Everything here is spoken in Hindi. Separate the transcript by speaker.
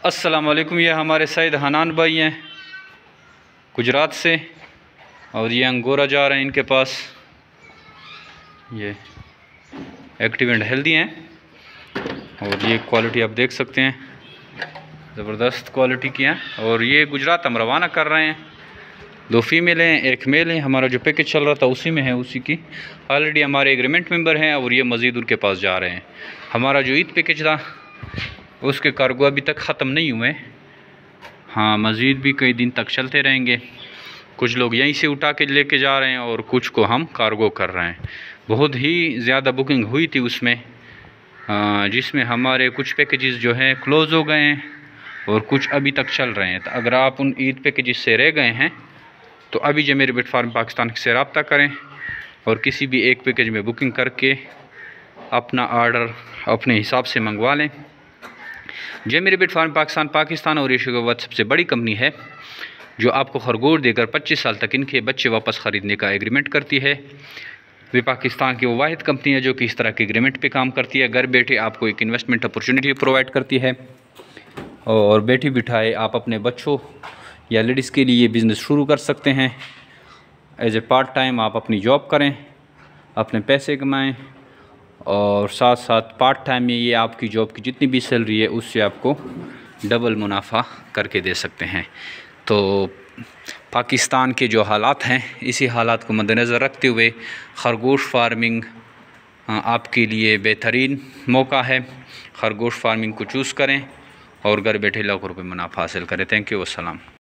Speaker 1: अस्सलाम वालेकुम। ये हमारे सईद हनान भाई हैं गुजरात से, और ये अंगोरा जा रहे हैं इनके पास। ये एक्टिव एंड हेल्दी हैं और ये क्वालिटी आप देख सकते हैं, ज़बरदस्त क्वालिटी की हैं। और ये गुजरात हम रवाना कर रहे हैं। 2 फीमेल हैं, 1 मेल है। हमारा जो पैकेज चल रहा था उसी में है, उसी की ऑलरेडी हमारे एग्रीमेंट मेंबर हैं और ये मज़ीद उनके पास जा रहे हैं। हमारा जो ईद पैकेज था उसके कार्गो अभी तक ख़त्म नहीं हुए। हाँ, मज़ीद भी कई दिन तक चलते रहेंगे। कुछ लोग यहीं से उठा के लेके जा रहे हैं और कुछ को हम कार्गो कर रहे हैं। बहुत ही ज़्यादा बुकिंग हुई थी उसमें, जिसमें हमारे कुछ पैकेजेस जो हैं क्लोज़ हो गए हैं और कुछ अभी तक चल रहे हैं। तो अगर आप उन ईद पैकेजेस से रह गए हैं तो अभी जमेर बिट फार्म पाकिस्तान से रब्ता करें और किसी भी एक पैकेज में बुकिंग करके अपना आर्डर अपने हिसाब से मंगवा लें। जमेर बिट फार्म पाकिस्तान और एशिया की सबसे बड़ी कंपनी है जो आपको खरगोश देकर 25 साल तक इनके बच्चे वापस ख़रीदने का एग्रीमेंट करती है। वे पाकिस्तान की वो वाहिद कंपनी है जो कि इस तरह के एग्रीमेंट पे काम करती है। घर बैठे आपको एक इन्वेस्टमेंट अपॉर्चुनिटी प्रोवाइड करती है और बैठी बिठाए आप अपने बच्चों या लेडीज़ के लिए बिज़नेस शुरू कर सकते हैं। एज ए पार्ट टाइम आप अपनी जॉब करें, अपने पैसे कमाएं और साथ साथ पार्ट टाइम में ये आपकी जॉब की जितनी भी सैलरी है उससे आपको डबल मुनाफा करके दे सकते हैं। तो पाकिस्तान के जो हालात हैं, इसी हालात को मद्देनज़र रखते हुए खरगोश फार्मिंग आपके लिए बेहतरीन मौका है। खरगोश फार्मिंग को चूज़ करें और घर बैठे लाखों रुपये मुनाफा हासिल करें। थैंक यू, अस्सलाम।